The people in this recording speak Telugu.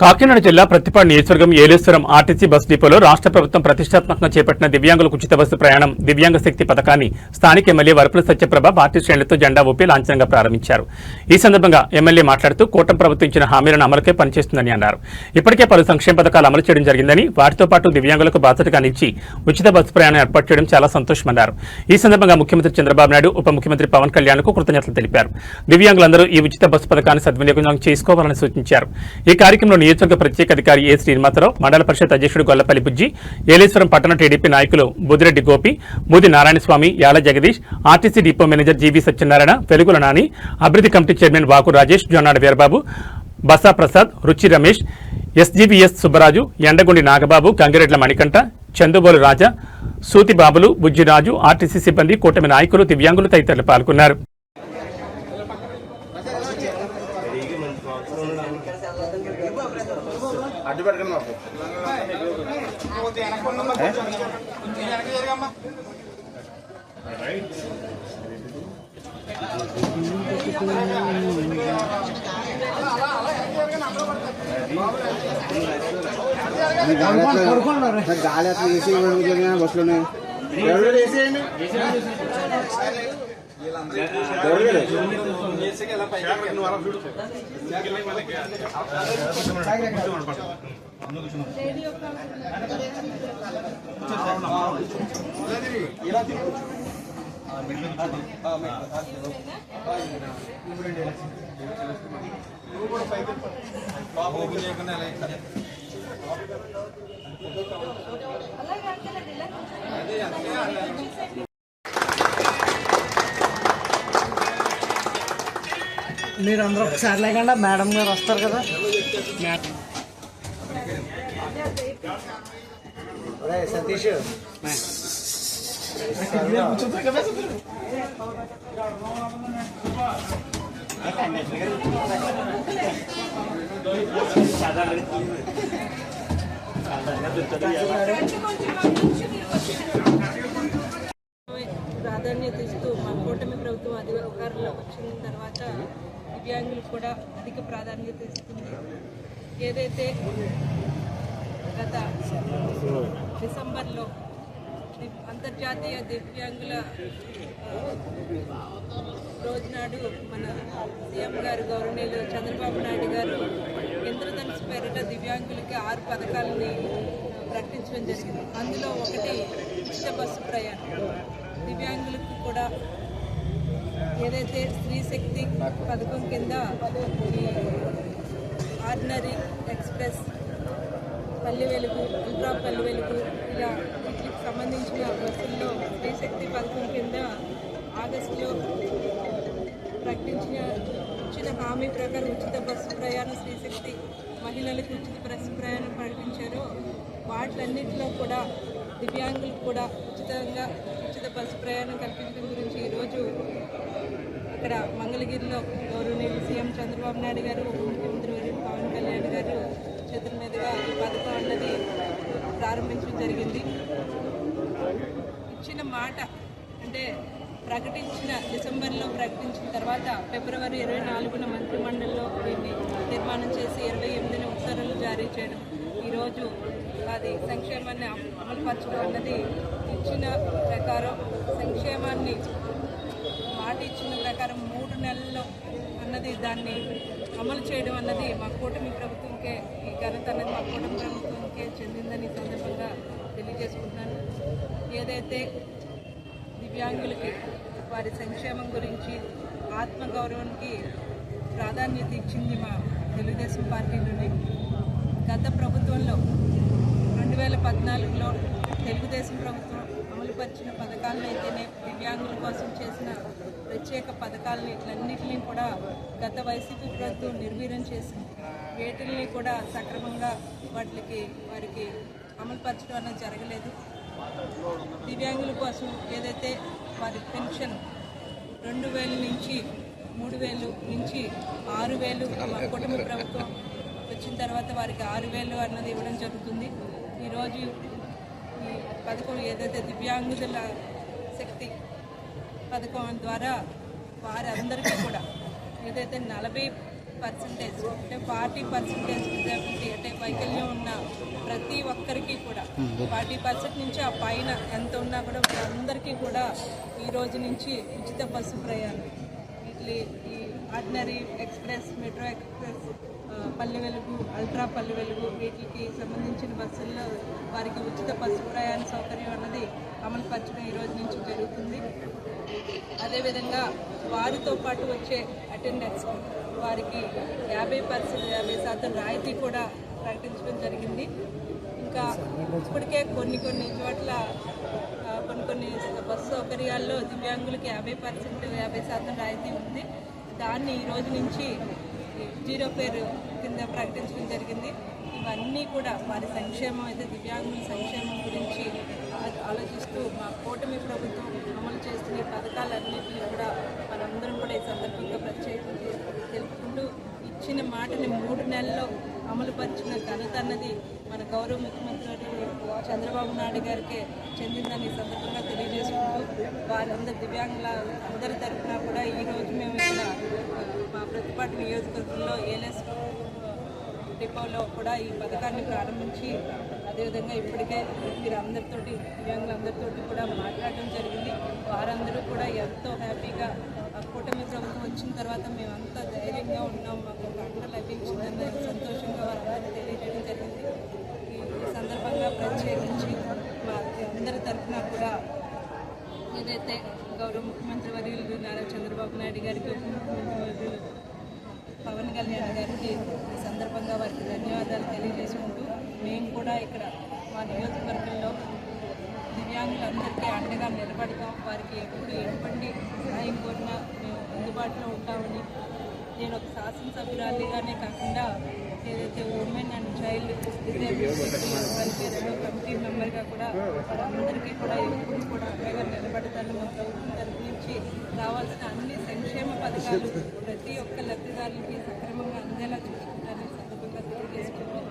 కాకినాడ జిల్లా ప్రతిపాడు నియోజకవర్గం ఏలేశ్వరం ఆర్టీసీ బస్ డిపోలో రాష్ట్ర ప్రభుత్వం ప్రతిష్టాత్మకంగా చేపట్టిన దివ్యాంగులకు ఉచిత బస్సు ప్రయాణం దివ్యాంగ శక్తి పథకాన్ని స్థానిక ఎమ్మెల్యే వరపుల సత్యప్రభ పార్టీ శ్రేణులతో జెండా ఊపి లాంఛనంగా ప్రారంభించారు. ఈ సందర్భంగా ఎమ్మెల్యే మాట్లాడుతూ కూటమి ప్రభుత్వం ఇచ్చిన హామీలను అమలుకే పనిచేస్తుందని అన్నారు. ఇప్పటికే పలు సంక్షేమ పథకాలు అమలు చేయడం జరిగిందని, వాటితో పాటు దివ్యాంగులకు బాధ్యతగా నిలిచి ఉచిత బస్సు ప్రయాణం ఏర్పాటు చేయడం చాలా సంతోషమన్నారు. ఈ సందర్భంగా ముఖ్యమంత్రి చంద్రబాబు నాయుడు, ఉప ముఖ్యమంత్రి పవన్ కళ్యాణ్ కు కృతజ్ఞతలు తెలిపారు. దివ్యాంగులందరూ ఈ ఉచిత బస్సు పథకాన్ని సద్వినియోగం చేసుకోవాలని సూచించారు. ఈ కార్యక్రమంలో నియోజకవర్గ ప్రత్యేక అధికారి ఏ శ్రీనివాసరావు, మండల పరిషత్ అధ్యక్షుడు గొల్లపల్లి బుజ్జి, ఏలేశ్వరం పట్టణ టీడీపీ నాయకులు Budireddy Gopi, Moodi Narayanaswamy, Yala Jagadish, RTC depot manager GV Satyanarayana, Velugula Nani, అభివృద్ధి కమిటీ చైర్మన్ వాకు రాజేష్, జొన్నాడ వీరబాబు, బసా ప్రసాద్, రుచి రమేష్, ఎస్జీవీఎస్ సుబ్బరాజు, ఎండగుండి నాగబాబు, గంగిరెడ్ల మణికంఠ, చందుబోలు రాజా, సూతి బాబులు, బుజ్జిరాజు, ఆర్టీసీ సిబ్బంది, కూటమి నాయకులు, దివ్యాంగులు తదితరులు పాల్గొన్నారు. గాలి అట్లా వేసి బస్సులోనే మీరు అందరూ ఒకసారి లేకుండా మేడం గారు వస్తారు కదా. సతీష్ ప్రాధాన్యత ఇస్తూ మా కూటమి ప్రభుత్వం అధికారంలో వచ్చిన తర్వాత దివ్యాంగులకు కూడా అధిక ప్రాధాన్యత ఇస్తుంది. ఏదైతే గత డిసెంబర్లో అంతర్జాతీయ దివ్యాంగుల రోజు నాడు మన సీఎం గారు గౌరవనీయులు చంద్రబాబు నాయుడు గారు ఇంద్రధనుసు పేరిట దివ్యాంగులకి 6 పథకాలని ప్రకటించడం జరిగింది. అందులో ఒకటి ఉచిత బస్సు ప్రయాణం. దివ్యాంగులకు కూడా ఏదైతే స్త్రీ శక్తి పథకం కింద ఈ ordinary, express, Palle Velugu, ultra Palle Velugu, ఇలా వీటికి సంబంధించిన బస్సుల్లో స్త్రీ శక్తి పథకం కింద ఆగస్టులో ఇచ్చిన హామీ ప్రకారం ఉచిత బస్సు ప్రయాణం, స్త్రీ శక్తి మహిళలకు ఉచిత బస్సు ప్రయాణం ప్రకటించారో వాటిలన్నింటిలో కూడా దివ్యాంగులకు కూడా ఉచిత బస్సు ప్రయాణం కల్పించడం గురించి ఈరోజు ఇక్కడ మంగళగిరిలో గౌరవనీయులు సీఎం చంద్రబాబు నాయుడు గారు, ఉప ముఖ్యమంత్రి పవన్ కళ్యాణ్ గారు చేతుల మీదుగా ఈ పథకం అన్నది ప్రారంభించడం జరిగింది. ఇచ్చిన మాట అంటే డిసెంబర్లో ప్రకటించిన తర్వాత ఫిబ్రవరి 24న మంత్రిమండలిలో దీన్ని తీర్మానం చేసి 28న ఉత్తర్వులు జారీ చేయడం, ఈరోజు అది సంక్షేమాన్ని అమలుపరచడం అన్నది ఇచ్చిన ప్రకారం సంక్షేమాన్ని మాట ఇచ్చిన ప్రకారం 3 నెలల్లో అన్నది దాన్ని అమలు చేయడం అన్నది మా కూటమి ప్రభుత్వంకే, ఈ ఘనత అన్నది మా కూటమి ప్రభుత్వంకే చెందిందని సందర్భంగా తెలియజేసుకుంటున్నాను. ఏదైతే దివ్యాంగులకి వారి సంక్షేమం గురించి, ఆత్మగౌరవానికి ప్రాధాన్యత ఇచ్చింది మా తెలుగుదేశం పార్టీలోనే. గత ప్రభుత్వంలో 2014లో తెలుగుదేశం ప్రభుత్వం అమలుపరిచిన పథకాలను అయితేనే, దివ్యాంగుల కోసం చేసిన ప్రత్యేక పథకాలని ఇట్లన్నింటినీ కూడా గత వైసీపీ ప్రభుత్వం నిర్వీర్యం చేసింది. వేటిల్ని కూడా సక్రమంగా వారికి అమలుపరచడం అనేది జరగలేదు. దివ్యాంగుల కోసం ఏదైతే వారి పెన్షన్ 2000 నుంచి 3000 నుంచి 6000 మా కుటుంబ ప్రభుత్వం వచ్చిన తర్వాత వారికి 6000 అన్నది ఇవ్వడం జరుగుతుంది. ఈరోజు ఈ పథకం ఏదైతే దివ్యాంగుల శక్తి పథకం ద్వారా వారందరికీ కూడా ఏదైతే 40% అంటే 40% ఒక్కరికి కూడా 40% నుంచి ఆ పైన ఎంత ఉన్నా కూడా వాళ్ళందరికీ కూడా ఈ రోజు నుంచి ఉచిత బస్సు ప్రయాణం. ఈ ordinary express, metro express, Palle Velugu, ultra Palle Velugu వీటికి సంబంధించిన బస్సుల్లో వారికి ఉచిత బస్సు ప్రయాణ సౌకర్యం అన్నది అమలు పరచడం ఈ రోజు నుంచి జరుగుతుంది. అదేవిధంగా వారితో పాటు వచ్చే అటెండెన్స్ వారికి 50% రాయితీ కూడా ప్రకటించడం జరిగింది. ఇంకా ఇప్పటికే కొన్ని చోట్ల కొన్ని బస్సు సౌకర్యాల్లో దివ్యాంగులకి 50% రాయితీ ఉంది. దాన్ని ఈ రోజు నుంచి 0 ఫేర్ కింద ప్రకటించడం జరిగింది. ఇవన్నీ కూడా వారి సంక్షేమం అయితే దివ్యాంగుల సంక్షేమం గురించి ఆలోచిస్తూ మా కూటమి ప్రభుత్వం అమలు చేస్తున్న పథకాలన్నింటినీ కూడా మనందరం కూడా ఈ సందర్భంగా ప్రత్యేకంగా తెలుపుకుంటూ ఇచ్చిన మాటని 3 నెలల్లో అమలు పరిచిన ఘనత అన్నది మన గౌరవ ముఖ్యమంత్రి చంద్రబాబు నాయుడు గారికే చెందిందని ఈ సందర్భంగా తెలియజేసుకుంటూ వారందరి దివ్యాంగుల అందరి తరఫున కూడా ఈరోజు మేము ఇక్కడ మా ప్రతిపాటు నియోజకవర్గంలో ఏలెస్ డిపోలో కూడా ఈ పథకాన్ని ప్రారంభించి అదేవిధంగా ఇప్పటికే మీరు అందరితోటి దివ్యాంగులందరితోటి కూడా మాట్లాడడం జరిగింది. వారందరూ కూడా ఎంతో హ్యాపీగా కూటమి ప్రభుత్వం వచ్చిన తర్వాత మేమంతా ధైర్యంగా ఉన్నాం, మాకు ఒక అండ లభించిందని సంతోషంగా వారందరూ తెలియజేయడం జరిగింది. ఈ సందర్భంగా ప్రత్యేకించి మా అందరి తరఫున కూడా ఏదైతే గౌరవ ముఖ్యమంత్రి వర్యులు నారా చంద్రబాబు నాయుడు గారికి, ఉప ముఖ్యమంత్రి వర్యులు పవన్ కళ్యాణ్ గారికి ఈ సందర్భంగా వారికి ధన్యవాదాలు తెలియజేసుకుంటూ మేము కూడా ఇక్కడ మా నియోజకవర్గంలో దివ్యాంగులందరికీ అండగా నిలబడతాం. వారికి ఎప్పుడు ఎటువంటి సహాయం కోరినా మేము అందుబాటులో ఉంటామని నేను ఒక శాసనసభ్యురాలిగానే కాకుండా ఏదైతే ఉమెన్ అండ్ చైల్డ్ డిసేబిలిటీ వెల్ఫేర్లో కమిటీ మెంబర్గా కూడా వారందరికీ కూడా ఎప్పుడు కూడా అండగా నిలబడతాను. మా ప్రభుత్వం తరఫు నుంచి రావాల్సిన అన్ని సంక్షేమ పథకాలు ప్రతి ఒక్క లబ్ధిదారులకి సక్రమంగా అందేలా చూసుకుంటారని సందర్భంగా తెలియజేసుకుంటున్నాను.